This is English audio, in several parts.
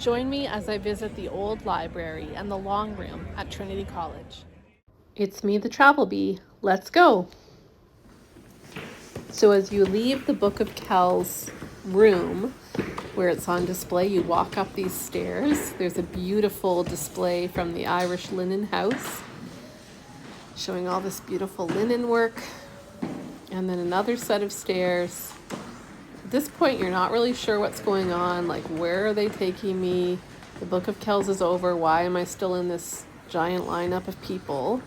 Join me as I visit the old library and the long room at Trinity College. It's me, the travel bee. Let's go. So as you leave the Book of Kells room where it's on display, you walk up these stairs. There's a beautiful display from the Irish Linen House showing all this beautiful linen work. And then another set of stairs. At this point, you're not really sure what's going on. Like, where are they taking me? The Book of Kells is over. Why am I still in this giant lineup of people?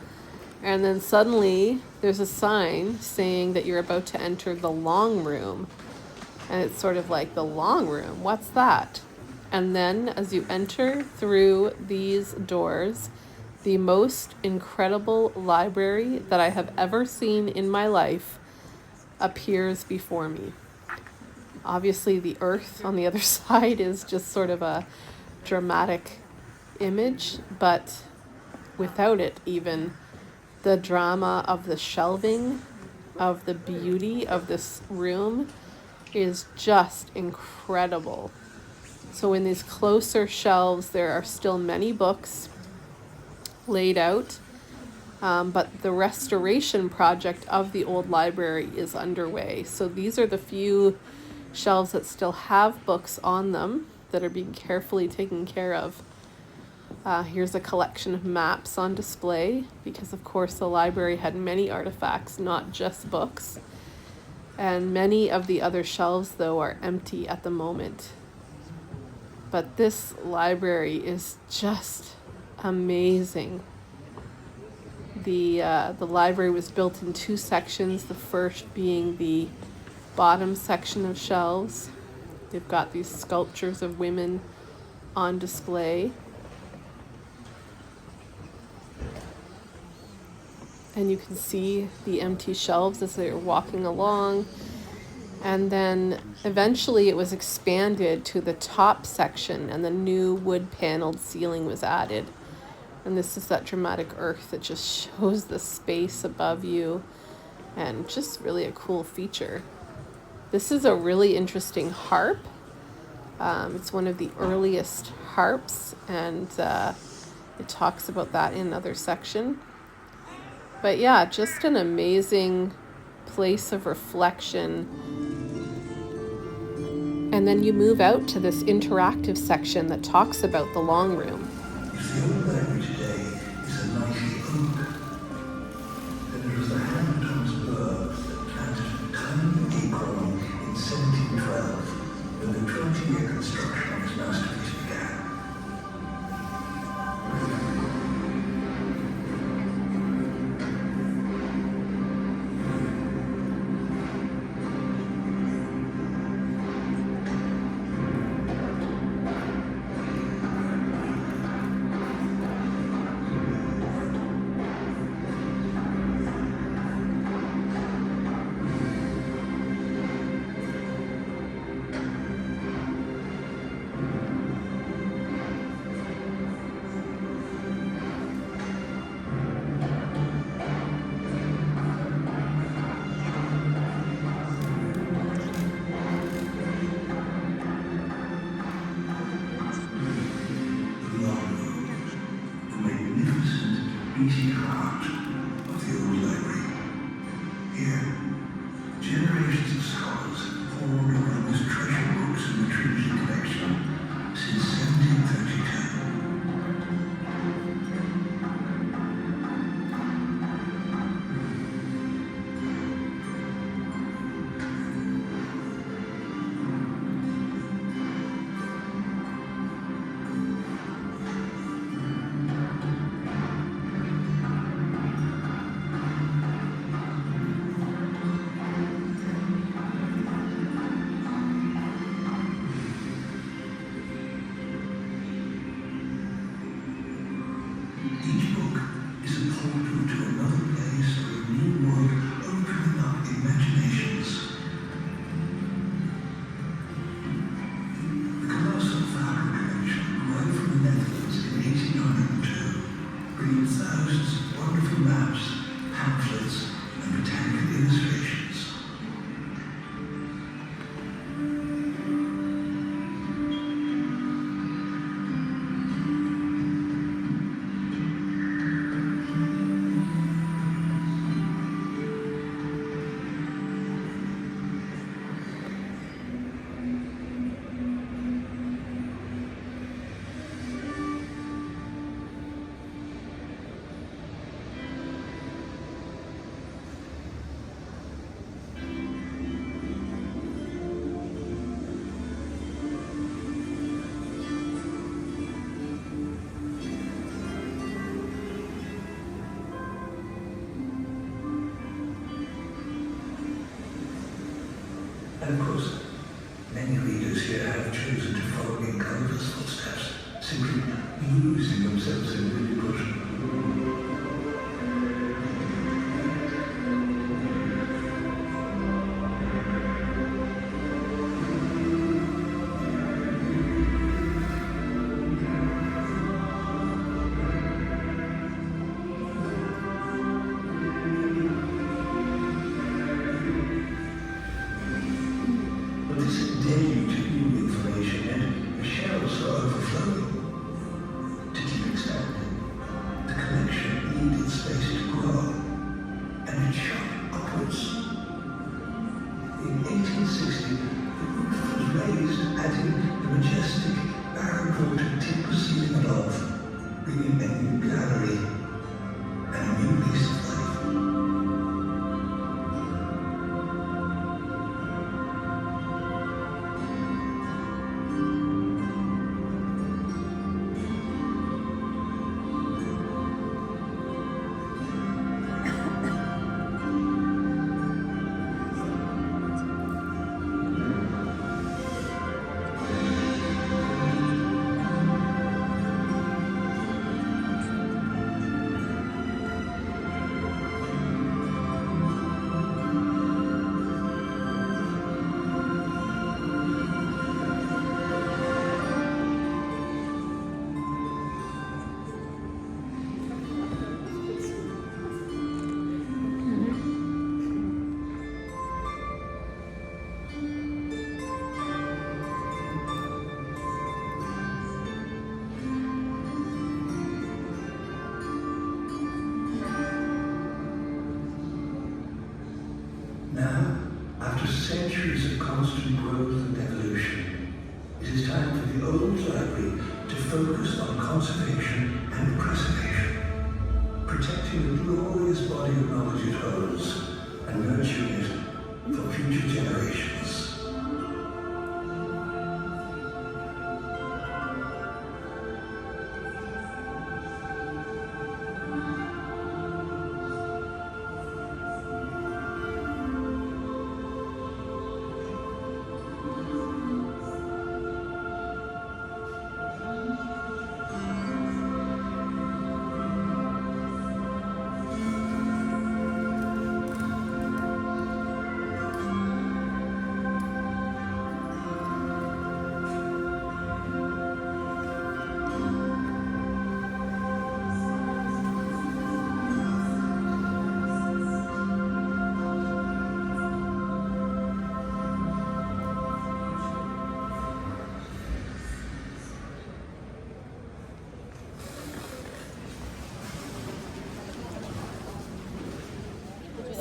And then suddenly there's a sign saying that you're about to enter the long room. And it's sort of like, the long room, what's that? And then as you enter through these doors, the most incredible library that I have ever seen in my life appears before me. Obviously the earth on the other side is just sort of a dramatic image, but without it even, the drama of the shelving, of the beauty of this room is just incredible. So in these closer shelves, there are still many books laid out, but the restoration project of the old library is underway. So these are the few shelves that still have books on them that are being carefully taken care of. Here's a collection of maps on display because, of course, the library had many artifacts, not just books. And many of the other shelves, though, are empty at the moment. But this library is just amazing. The library was built in two sections, the first being the bottom section of shelves. They've got these sculptures of women on display. And you can see the empty shelves as they're walking along. And then eventually it was expanded to the top section and the new wood paneled ceiling was added. And this is that dramatic earth that just shows the space above you and just really a cool feature. This is a really interesting harp. It's one of the earliest harps, and it talks about that in another section. But yeah, just an amazing place of reflection. And then you move out to this interactive section that talks about the long room. The old library today is a mighty oak. And it was the hand of Thomas Burke that planted a tiny acorn in 1712 when the 20-year construction of his masterpiece began. Easy heart of the old library. Here, generations of scholars poured over the most treasured books in the Trinity Collection since 1732. losing themselves in Lilliput. But this deluge of new information meant the shelves were overflowing. To keep expanding, the collection needed space to grow, and it shot upwards. In 1860, the roof was raised, adding the majestic barrel-vaulted timber ceiling above, bringing a new gallery and a new lease of life. Now, after centuries of constant growth and evolution, it is time for the old library to focus on conservation and preservation, protecting the glorious body of knowledge it holds and nurturing it for future generations.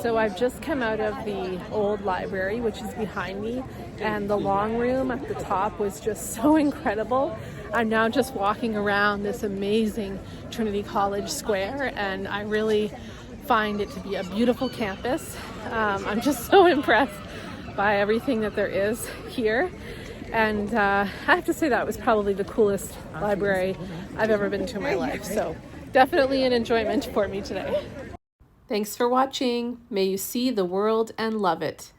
So I've just come out of the old library, which is behind me, and the long room at the top was just so incredible. I'm now just walking around this amazing Trinity College square, and I really find it to be a beautiful campus. I'm just so impressed by everything that there is here. And I have to say that was probably the coolest library I've ever been to in my life. So definitely an enjoyment for me today. Thanks for watching. May you see the world and love it.